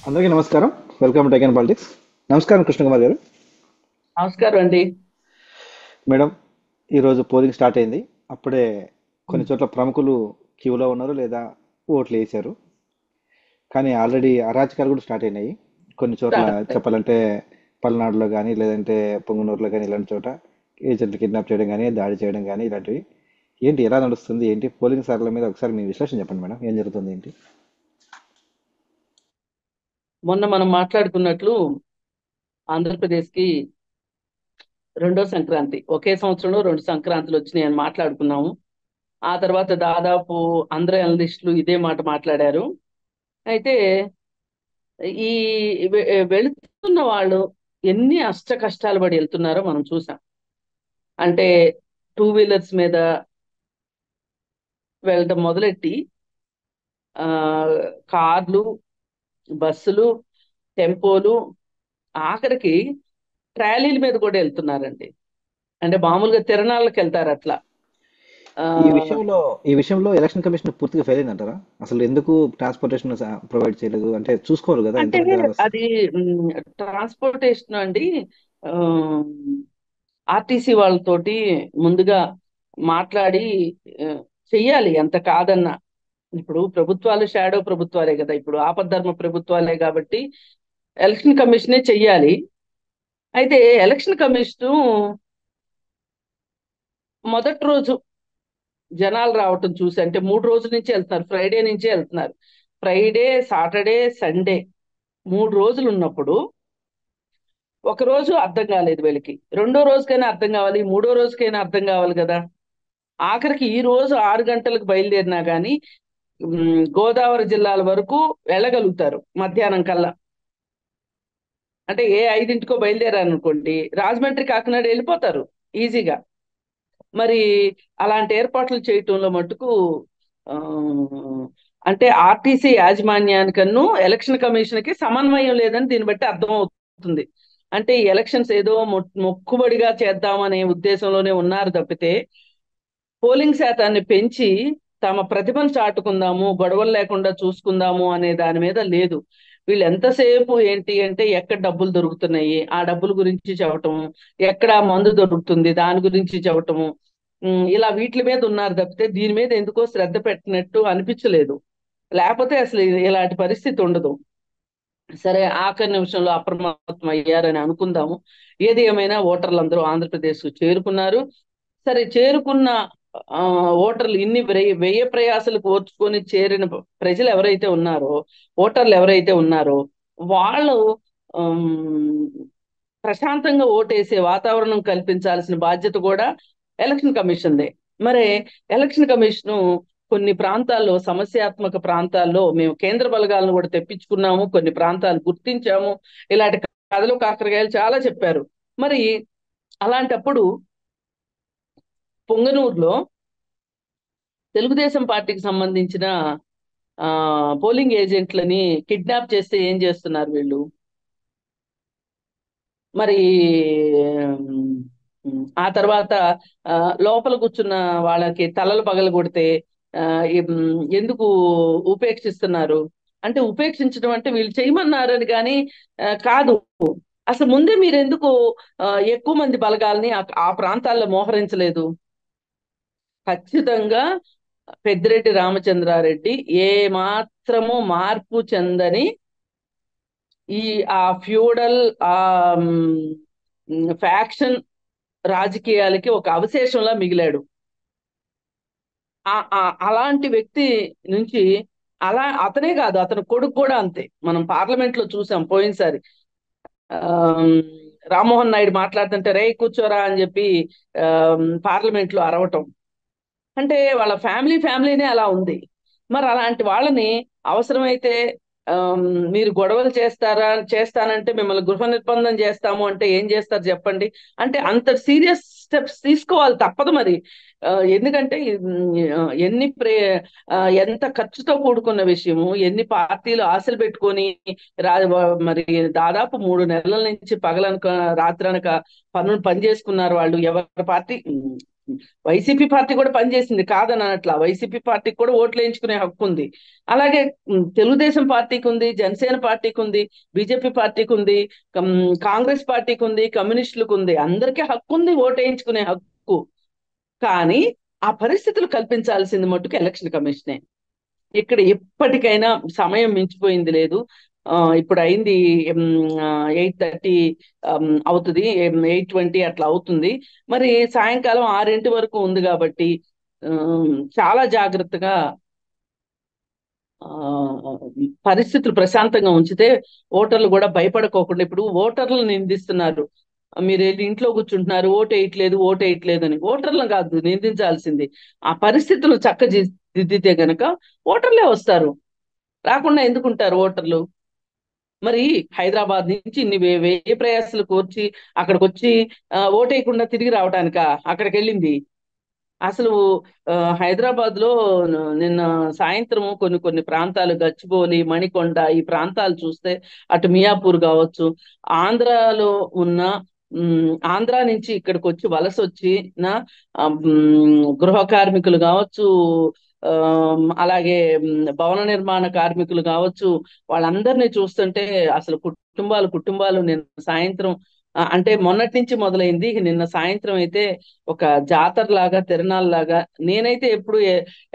అందరికీ నమస్కారం. Welcome to tech and politics. నమస్కారం కృష్ణ కుమార్ గారు. నమస్కారం అండి. మేడం, ఈరోజు పోలింగ్ స్టార్ట్ అయింది. అప్పుడే కొన్ని చోట్ల ప్రముఖులు క్యూలో ఉన్నారు లేదా ఓట్లు వేశారు. కానీ ఆల్రెడీ అరాచకాలు కూడా స్టార్ట్ అయినాయి కొన్ని చోట్ల. స్టార్ట్. చెప్పాలంటే పల్నాడులో కానీ లేదంటే పొంగనూరులో కానీ ఇలాంటి చోట ఏజెంట్లు కిడ్నాప్ చేయడం కానీ దాడి చేయడం కానీ ఇలాంటివి ఏంటి, ఎలా నడుస్తుంది ఏంటి పోలింగ్ సార్ల మీద ఒకసారి మీ విశ్లేషణ చెప్పండి మేడం. ఏం జరుగుతుంది ఏంటి? మొన్న మనం మాట్లాడుకున్నట్లు ఆంధ్రప్రదేశ్ కి రెండో సంక్రాంతి, ఒకే సంవత్సరంలో రెండు సంక్రాంతులు వచ్చినాయి అని మాట్లాడుకున్నాము. ఆ తర్వాత దాదాపు అందరు అనలిస్టులు ఇదే మాట మాట్లాడారు. అయితే ఈ వెళుతున్న వాళ్ళు ఎన్ని అష్ట కష్టాలు పడి వెళ్తున్నారో మనం చూసాం. అంటే టూ వీలర్స్ మీద వెళ్ళడం మొదలెట్టి ఆ కార్లు, బస్సులు, టెంపోలు, ఆఖరికి ట్రాలీల మీద కూడా వెళ్తున్నారండి. అంటే మామూలుగా తిరణాలకు వెళ్తారు అట్లా. ఆ ఈ విషయంలో ఈ విషయంలో ఎలక్షన్ కమిషన్ పూర్తిగా ఫెయిల్ అయిందంటారా? అసలు ఎందుకు ట్రాన్స్పోర్టేషన్ ప్రొవైడ్ చేయలేదు? అంటే చూసుకోవాలి కదా అంటే ఎంతమంది జనాలు వస్తారు. అది ట్రాన్స్పోర్టేషన్ అండి. ఆర్టీసీ వాళ్ళతోటి ముందుగా మాట్లాడి ఆ, చెయ్యాలి, ఎంత కాదన్నా. ఇప్పుడు ప్రభుత్వాలు షాడో ప్రభుత్వాలే కదా, ఇప్పుడు ఆపద్ధర్మ ప్రభుత్వాలే కాబట్టి ఎలక్షన్ కమిషనే చెయ్యాలి. అయితే ఎలక్షన్ కమిషన్ మొదటి రోజు జనాలు రావటం చూసి, అంటే 3 రోజుల నుంచి వెళ్తున్నారు, ఫ్రైడే నుంచే వెళ్తున్నారు. ఫ్రైడే, సాటర్డే, సండే 3 రోజులు ఉన్నప్పుడు ఒక రోజు అర్థం కాలేదు వీళ్ళకి, రెండో రోజుకైనా అర్థం కావాలి, మూడో రోజుకైనా అర్థం కావాలి కదా. ఆఖరికి ఈ రోజు 6 గంటలకు బయలుదేరినా కానీ గోదావరి జిల్లాల వరకు వెళ్ళగలుగుతారు మధ్యాహ్నం కల్లా. అంటే ఏ 5ంటికో బయలుదేరారు అనుకోండి, రాజమండ్రి కాకినాడ వెళ్ళిపోతారు ఈజీగా. మరి అలాంటి ఏర్పాట్లు చేయటంలో మటుకు ఆ, అంటే ఆర్టీసీ యాజమాన్యానికన్ను ఎలక్షన్ కమిషన్ కి సమన్వయం లేదని దీన్ని బట్టి అర్థం అవుతుంది. అంటే ఈ ఎలక్షన్స్ ఏదో మొక్కుబడిగా చేద్దామనే ఉద్దేశంలోనే ఉన్నారు తప్పితే పోలింగ్ శాతాన్ని పెంచి తమ ప్రతిభను చాటుకుందాము, గొడవలు లేకుండా చూసుకుందాము అనే దాని మీద లేదు. వీళ్ళు ఎంతసేపు ఏంటి అంటే ఎక్కడ డబ్బులు దొరుకుతున్నాయి ఆ డబ్బుల గురించి చెప్పటము, ఎక్కడ మందు దొరుకుతుంది దాని గురించి చెప్పటము, ఇలా వీటి మీద ఉన్నారు తప్పితే దీని మీద ఎందుకో శ్రద్ధ పెట్టినట్టు అనిపించలేదు. లేకపోతే అసలు ఇలాంటి పరిస్థితి ఉండదు. సరే, ఆఖరి నిమిషంలో అప్రమత్తం అయ్యారని అనుకుందాము. ఏది ఏమైనా ఓటర్లందరూ ఆంధ్రప్రదేశ్ చేరుకున్నారు. సరే, చేరుకున్న ఆ, ఓటర్లు ఇన్ని వ్యయ ప్రయాసలకు ఓర్చుకొని చేరిన ప్రజలు ఎవరైతే ఉన్నారో, ఓటర్లు ఎవరైతే ఉన్నారో వాళ్ళు ఆమ్, ప్రశాంతంగా ఓటేసే వాతావరణం కల్పించాల్సిన బాధ్యత కూడా ఎలక్షన్ కమిషన్దే. మరి ఎలక్షన్ కమిషన్ కొన్ని ప్రాంతాల్లో, సమస్యాత్మక ప్రాంతాల్లో మేము కేంద్ర బలగాలను కూడా తెప్పించుకున్నాము, కొన్ని ప్రాంతాలు గుర్తించాము, ఇలాంటి కథలు కాకరకాయలు చాలా చెప్పారు. మరి అలాంటప్పుడు పొంగనూరులో తెలుగుదేశం పార్టీకి సంబంధించిన ఆ పోలింగ్ ఏజెంట్లని కిడ్నాప్ చేస్తే ఏం చేస్తున్నారు వీళ్ళు? మరి ఆ తర్వాత ఆ, లోపల కూర్చున్న వాళ్ళకి తలలు పగలు కొడితే ఆ, ఎందుకు ఉపేక్షిస్తున్నారు? అంటే ఉపేక్షించడం అంటే వీళ్ళు చేయమన్నారని కానీ కాదు. అసలు ముందే మీరు ఎందుకు ఎక్కువ మంది బలగాల్ని ఆ ప్రాంతాల్లో మోహరించలేదు? ఖచ్చితంగా పెద్దిరెడ్డి రామచంద్రారెడ్డి ఏ మాత్రము మార్పు చెందని ఈ ఆ ఫ్యూడల్ ఆ ఫ్యాక్షన్ రాజకీయాలకి ఒక అవశేషంలా మిగిలాడు. అలాంటి వ్యక్తి నుంచి, అలా అతనే కాదు అతని కొడుకు కూడా అంతే. మనం పార్లమెంట్ లో చూసాం పోయినసారి. ఆమ్, రామ్మోహన్ నాయుడు మాట్లాడుతుంటే రే కూర్చోరా అని చెప్పి పార్లమెంట్ లో అరవటం. అంటే వాళ్ళ ఫ్యామిలీనే అలా ఉంది. మరి అలాంటి వాళ్ళని అవసరమైతే ఆమ్, మీరు గొడవలు చేస్తానంటే మిమ్మల్ని గృహ నిర్బంధం చేస్తాము అంటే ఏం చేస్తారు చెప్పండి? అంటే అంత సీరియస్ స్టెప్స్ తీసుకోవాలి, తప్పదు మరి. ఎందుకంటే ఎన్ని ఎంత ఖర్చుతో కూడుకున్న విషయము, ఎన్ని పార్టీలు ఆశలు పెట్టుకొని రా మరి దాదాపు 3 నెలల నుంచి పగలనక రాత్రనక పని చేసుకున్నారు వాళ్ళు. ఎవరి పార్టీ వైసీపీ పార్టీ కూడా పనిచేసింది కాదని అనట్లా, వైసీపీ పార్టీకి కూడా ఓట్లు వేయించుకునే హక్కు ఉంది. అలాగే తెలుగుదేశం పార్టీకి ఉంది, జనసేన పార్టీకి ఉంది, బీజేపీ పార్టీకి ఉంది, కాంగ్రెస్ పార్టీకి ఉంది, కమ్యూనిస్టులకు ఉంది, అందరికీ హక్కు ఉంది ఓటు వేయించుకునే హక్కు. కానీ ఆ పరిస్థితులు కల్పించాల్సింది మట్టుకు ఎలక్షన్ కమిషనే. ఇక్కడ ఎప్పటికైనా సమయం మించిపోయింది లేదు. ఇప్పుడు అయింది 8:30 అవుతుంది, 8:20 అట్లా అవుతుంది. మరి సాయంకాలం 6 వరకు ఉంది కాబట్టి చాలా జాగ్రత్తగా ఆ పరిస్థితులు ప్రశాంతంగా ఉంచితే ఓటర్లు కూడా భయపడుకోకుండా, ఇప్పుడు ఓటర్లను నిందిస్తున్నారు, మీరు వెళ్ళి ఇంట్లో కూర్చుంటున్నారు, ఓటు వేయట్లేదు అని. ఓటర్లను కాదు నిందించాల్సింది, ఆ పరిస్థితులు చక్కదిద్దితే గనక ఓటర్లే వస్తారు. రాకుండా ఎందుకుంటారు ఓటర్లు? మరి హైదరాబాద్ నుంచి ఇన్ని వేయి ప్రయాసాలు కోర్చి అక్కడికి వచ్చి ఓటేయకుండా తిరిగి రావడానికా అక్కడికి వెళ్ళింది? అసలు హైదరాబాద్ లో నిన్న సాయంత్రం కొన్ని కొన్ని ప్రాంతాలు, గచ్చిబౌలి, మణికొండ, ఈ ప్రాంతాలు చూస్తే, అటు మియాపూర్ కావచ్చు, ఆంధ్రాలో ఉన్న ఆంధ్రా నుంచి ఇక్కడికి వచ్చి వలస వచ్చి నా గృహ కార్మికులు కావచ్చు, అలాగే భవన నిర్మాణ కార్మికులు కావచ్చు, వాళ్ళందరినీ చూస్తుంటే అసలు కుటుంబాలు కుటుంబాలు నిన్న సాయంత్రం అంటే మొన్నటి నుంచి మొదలైంది, నిన్న సాయంత్రం అయితే ఒక జాతర లాగా, తిరణాల లాగా. నేనైతే ఎప్పుడు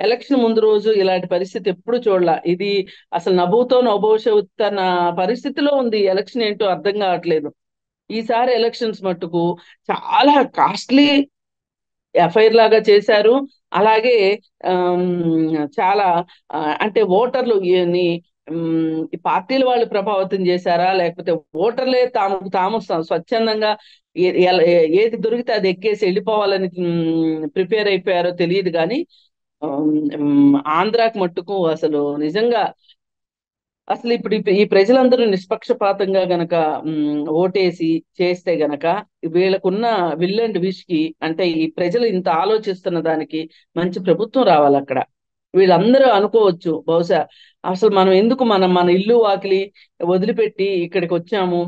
ఎలక్షన్ ముందు రోజు ఇలాంటి పరిస్థితి ఎప్పుడు చూడలా. ఇది అసలు నభూతో నభవిష్యత్ అన్న పరిస్థితిలో ఉంది. ఎలక్షన్ ఏంటో అర్థం కావట్లేదు. ఈసారి ఎలక్షన్స్ మట్టుకు చాలా కాస్ట్లీ ఎఫ్ఐఆర్ లాగా చేశారు. అలాగే చాలా అంటే ఓటర్లు ఈ పార్టీల వాళ్ళు ప్రభావితం చేశారా, లేకపోతే ఓటర్లే తాము స్వచ్ఛందంగా ఏది దొరికితే అది ఎక్కేసి వెళ్ళిపోవాలని ప్రిపేర్ అయిపోయారో తెలియదు. కానీ ఆంధ్రాకి మట్టుకు అసలు నిజంగా అసలు ఇప్పుడు ఈ ప్రజలందరూ నిష్పక్షపాతంగా గనక ఓటేసి చేస్తే గనక వీళ్ళకున్న విల్ అండ్ విష్ కి, అంటే ఈ ప్రజలు ఇంత ఆలోచిస్తున్న దానికి మంచి ప్రభుత్వం రావాలి అక్కడ. వీళ్ళందరూ అనుకోవచ్చు బహుశా, అసలు మనం ఎందుకు మన ఇల్లు వాకిలి వదిలిపెట్టి ఇక్కడికి వచ్చాము.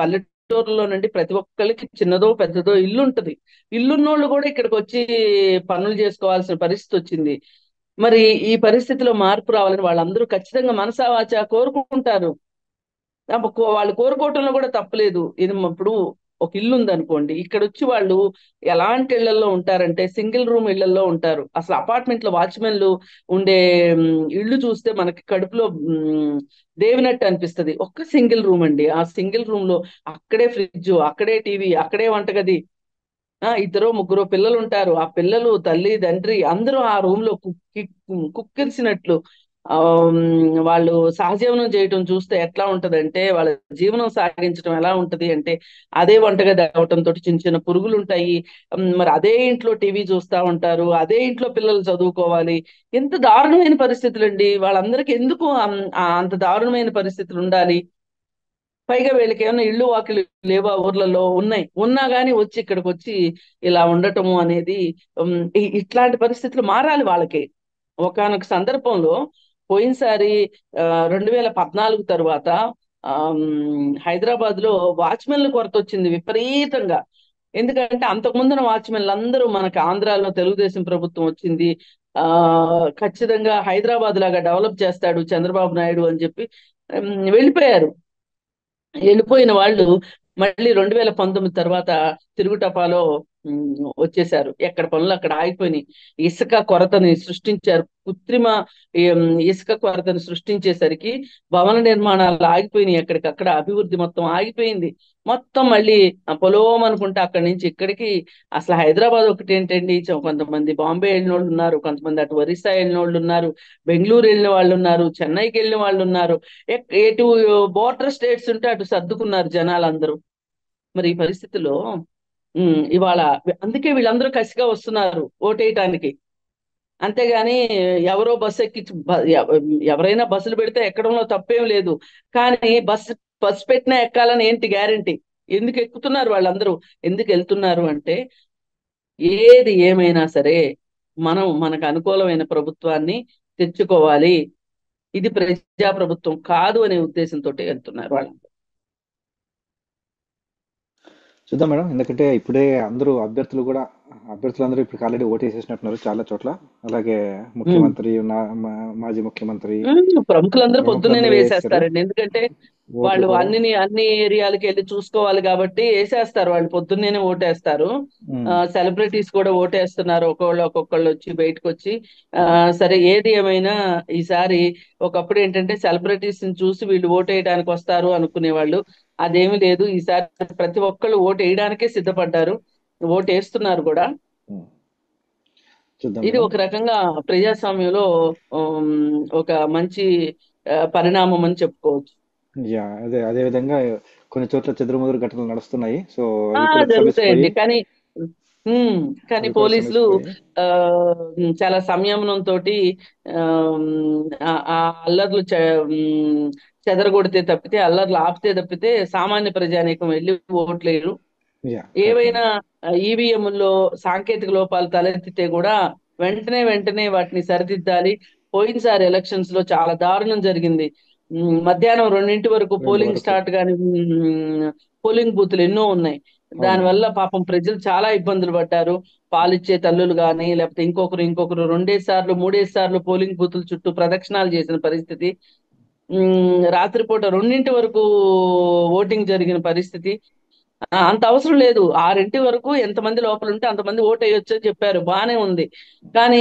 పల్లెటూరులో నుండి ప్రతి ఒక్కరికి చిన్నదో పెద్దదో ఇల్లు ఉంటది. ఇల్లున్నోళ్ళు కూడా ఇక్కడికి వచ్చి పనులు చేసుకోవాల్సిన పరిస్థితి వచ్చింది. మరి ఈ పరిస్థితిలో మార్పు రావాలని వాళ్ళందరూ ఖచ్చితంగా మనసా వాచా కోరుకుంటారు. వాళ్ళు కోరుకోవటంలో కూడా తప్పలేదు. ఇది ఇప్పుడు ఒక ఇల్లు ఉందనుకోండి, ఇక్కడ వచ్చి వాళ్ళు ఎలాంటి ఇళ్లలో ఉంటారంటే సింగిల్ రూమ్ ఇళ్లలో ఉంటారు. అసలు అపార్ట్మెంట్ లో వాచ్మెన్లు ఉండే ఇళ్ళు చూస్తే మనకి కడుపులో దేవినట్టు అనిపిస్తుంది. ఒక్క సింగిల్ రూమ్ అండి, ఆ సింగిల్ రూమ్ లో అక్కడే ఫ్రిడ్జ్, అక్కడే టీవీ, అక్కడే వంటగది, ఇద్దరు ముగ్గురు పిల్లలు ఉంటారు. ఆ పిల్లలు, తల్లి, తండ్రి అందరూ ఆ రూమ్ లో కుక్కిరిసినట్లు వాళ్ళు సహజీవనం చేయటం చూస్తే ఎట్లా ఉంటదంటే, వాళ్ళ జీవనం సాగించడం ఎలా ఉంటది అంటే, అదే వంటగది అవటంతో చిన్న చిన్న పురుగులు ఉంటాయి. మరి అదే ఇంట్లో టీవీ చూస్తా ఉంటారు, అదే ఇంట్లో పిల్లలు చదువుకోవాలి. ఎంత దారుణమైన పరిస్థితులు అండి! వాళ్ళందరికీ ఎందుకు అంత దారుణమైన పరిస్థితులు ఉండాలి? పైగా వీళ్ళకి ఏమైనా ఇళ్ళు వాకిలు లేవా? ఊర్లలో ఉన్నాయి, ఉన్నా గానీ వచ్చి ఇక్కడికి వచ్చి ఇలా ఉండటము అనేది ఇట్లాంటి పరిస్థితులు మారాలి వాళ్ళకి. ఒకానొక సందర్భంలో పోయినసారి 2014 తరువాత హైదరాబాద్ లో వాచ్మెన్ల కొరత వచ్చింది విపరీతంగా. ఎందుకంటే అంతకుముందున వాచ్మెన్లు అందరూ మనకి ఆంధ్రాలో తెలుగుదేశం ప్రభుత్వం వచ్చింది, ఖచ్చితంగా హైదరాబాద్ లాగా డెవలప్ చేస్తాడు చంద్రబాబు నాయుడు అని చెప్పి వెళ్ళిపోయారు. వెళ్ళిపోయిన వాళ్ళు మళ్ళీ 2019 తర్వాత తిరుగుటపాలో వచ్చేసారు. ఎక్కడ పనులు అక్కడ ఆగిపోయినాయి. ఇసుక కొరతని సృష్టించారు, కృత్రిమ ఇసుక కొరతని సృష్టించేసరికి భవన నిర్మాణాలు ఆగిపోయినాయి. ఎక్కడికక్కడ అభివృద్ధి మొత్తం ఆగిపోయింది. మొత్తం మళ్ళీ పొలం అనుకుంటే అక్కడి నుంచి ఇక్కడికి. అసలు హైదరాబాద్ ఒకటి ఏంటండి, కొంతమంది బాంబే వెళ్ళిన వాళ్ళు ఉన్నారు, కొంతమంది అటు ఒరిస్సా వెళ్ళిన వాళ్ళు ఉన్నారు, బెంగళూరు వెళ్ళిన వాళ్ళు ఉన్నారు, చెన్నైకి వెళ్ళిన వాళ్ళు ఉన్నారు. ఎటు బోర్డర్ స్టేట్స్ ఉంటే అటు సర్దుకున్నారు జనాలందరూ. మరి ఈ పరిస్థితిలో ఇవాళ అందుకే వీళ్ళందరూ కసిగా వస్తున్నారు ఓటేయటానికి. అంతేగాని ఎవరో బస్సు ఎక్కించి ఎవరైనా బస్సులు పెడితే ఎక్కడంలో తప్పేం లేదు. కానీ బస్సు పెట్టినా ఎక్కాలని ఏంటి గ్యారంటీ? ఎందుకు ఎక్కుతున్నారు వాళ్ళందరూ? ఎందుకు వెళ్తున్నారు అంటే, ఏది ఏమైనా సరే మనం మనకు అనుకూలమైన ప్రభుత్వాన్ని తెచ్చుకోవాలి, ఇది ప్రజా ప్రభుత్వం కాదు అనే ఉద్దేశంతో వెళ్తున్నారు వాళ్ళందరూ. చూద్దాం మేడం. ఎందుకంటే ఇప్పుడే అందరూ అభ్యర్థులందరూ ఇప్పుడు ఆల్రెడీ ఓటు వేసేసినట్టున్నారు చాలా చోట్ల. అలాగే ఉమ్. ముఖ్యమంత్రి, మాజీ ముఖ్యమంత్రి, ప్రముఖులందరూ పొద్దున్నేనే ప్రముఖులందరూ వేసేస్తారు వేసేస్తారండి. ఎందుకంటే ఓట్లు వాళ్ళు కూడా. అన్ని ఏరియాలకి వెళ్ళి చూసుకోవాలి కాబట్టి వేసేస్తారు. వాళ్ళు పొద్దున్నేనే ఓటేస్తారు. ఉమ్, సెలబ్రిటీస్ కూడా ఓటేస్తున్నారు, ఒక్కొక్కళ్ళు వచ్చి బయటకు వచ్చి. ఆ, సరే ఏది ఏమైనా ఈసారి ఒకప్పుడు ఏంటంటే సెలబ్రిటీస్ చూసి వీళ్ళు ఓటేయడానికి వస్తారు అనుకునేవాళ్ళు. అదేమీ లేదు. ఈసారి ప్రతి ఒక్కళ్ళు ఓటు వేయడానికే సిద్ధపడ్డారు, ఓటు వేస్తున్నారు కూడా. ఉమ్. చూద్దాం ఇది మేడం. ఒక రకంగా ప్రజాస్వామ్యంలో ఉమ్, ఒక మంచి పరిణామం అని చెప్పుకోవచ్చు. యా, అదే అదే విధంగా కొన్ని చోట్ల చెదురుమదురు ఘటనలు నడుస్తున్నాయి. సో అవి కూడా సమసిపోయి జరుగుతాయండి. ఉమ్, కానీ అవి కూడా పోలీసులు సమసిపోయి ఆ, చాలా సంయమనంతో ఆ అల్లర్లు చెదరగొడితే తప్పితే, అల్లర్లు ఆపితే తప్పితే సామాన్య ప్రజానీకం వెళ్ళి ఓట్లేరు. యా, కరెక్ట్ ఏవైనా మేడం. ఈవీఎంల్లో సాంకేతిక లోపాలు తలెత్తితే కూడా వెంటనే వాటిని సరిదిద్దాలి. పోయినసారి ఎలక్షన్స్ లో చాలా దారుణం జరిగింది. మధ్యాహ్నం 2 వరకు రెండు పోలింగ్ వరకు. స్టార్ట్ కానీ పోలింగ్ బూత్లు ఎన్నో ఉన్నాయి. అవును మేడం. దానివల్ల పాపం ప్రజలు చాలా ఇబ్బందులు పడ్డారు. పాలిచ్చే తల్లులు కానీ, లేకపోతే ఇంకొకరు 2 సార్లు 3 సార్లు పోలింగ్ బూతుల చుట్టూ ప్రదక్షిణాలు చేసిన పరిస్థితి. రాత్రిపూట 2 వరకు ఓటింగ్ జరిగిన పరిస్థితి. అంత అవసరం లేదు. 6 వరకు ఎంతమంది లోపల ఉంటే అంతమంది ఓటు వేయొచ్చు అని చెప్పారు, బానే ఉంది. కానీ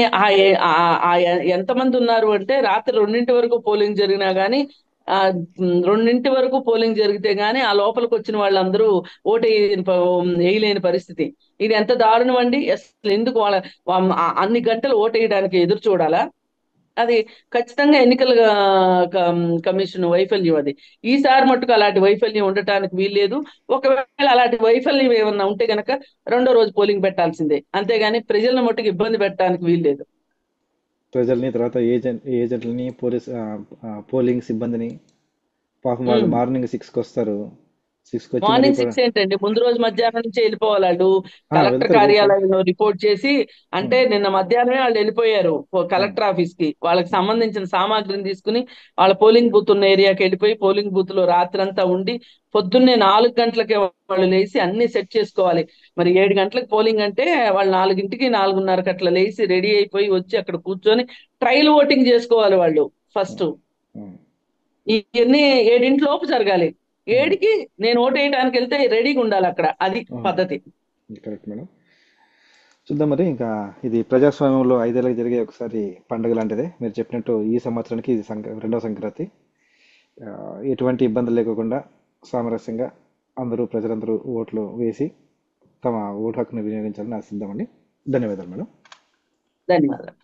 ఎంతమంది ఉన్నారు అంటే రాత్రి 2 వరకు పోలింగ్ జరిగినా గానీ, ఆ 2 వరకు పోలింగ్ జరిగితే గానీ ఆ లోపలికి వచ్చిన వాళ్ళందరూ వేయలేని పరిస్థితి. ఇది ఎంత దారుణం అండి! అసలు ఎందుకు అన్ని గంటలు ఓటు వేయడానికి ఎదురు చూడాలా? అది ఖచ్చితంగా ఎన్నికల కమిషన్ వైఫల్యం అది. ఈసారి మట్టుకు అలాంటి వైఫల్యం ఉండటానికి వీల్లేదు. ఒకవేళ అలాంటి వైఫల్యం ఏమన్నా ఉంటే గనక రెండో రోజు పోలింగ్ పెట్టాల్సిందే, అంతేగాని ప్రజలను మట్టుకు ఇబ్బంది పెట్టడానికి వీల్లేదు. ప్రజల్ని, తర్వాత ఏజెంట్లని, పోలింగ్ సిబ్బందిని, పాపం వాళ్ళు ఉమ్. మార్నింగ్ 6కి వస్తారు. 6కి వచ్చి మరీ మార్నింగ్ 6 ఏంటండి, ముందు రోజు మధ్యాహ్నం నుంచి వెళ్ళిపోవాలి వాళ్ళు. కలెక్టర్ వెళ్తారు. కార్యాలయంలో రిపోర్ట్ చేసి, అంటే ఉమ్, నిన్న మధ్యాహ్నమే వాళ్ళు వెళ్ళిపోయారు ఉమ్, కలెక్టర్ ఆఫీస్ కి. వాళ్ళకి ఉమ్, సంబంధించిన సామాగ్రిని తీసుకుని వాళ్ళ పోలింగ్ బూత్ ఉన్న ఏరియాకి వెళ్ళిపోయి పోలింగ్ బూత్ లో రాత్రంతా ఉండి పొద్దున్నే 4 గంటలకే వాళ్ళు లేచి అన్ని సెట్ చేసుకోవాలి. మరి 7 గంటలకు పోలింగ్ అంటే వాళ్ళు 4ంటికి 4:30కి అట్లా లేచి రెడీ అయిపోయి వచ్చి అక్కడ కూర్చొని ట్రయల్ ఓటింగ్ చేసుకోవాలి వాళ్ళు ఉమ్, ఫస్ట్. ఉమ్, ఇవన్నీ 7 లోపు జరగాలి. ఉమ్, 7కి నేను ఓటు వేయడానికి వెళ్తే రెడీగా ఉండాలి అక్కడ. అది ఉమ్. పద్ధతి. Correct madam. చూద్దాం మరి. ఇంకా ఇది ప్రజాస్వామ్యంలో 5 ఏళ్ళకి జరిగే ఒకసారి పండుగ లాంటిదే. మీరు చెప్పినట్టు ఈ సంవత్సరానికి ఇది రెండవ సంక్రాంతి. ఆ, ఎటువంటి ఇబ్బందులు లేకుండా సామరస్యంగా ప్రజలందరూ ఓట్లు వేసి తమ ఓటు హక్కును వినియోగించాలని ఆశిద్దామండి. ధన్యవాదాలు మేడం. ధన్యవాదాలు.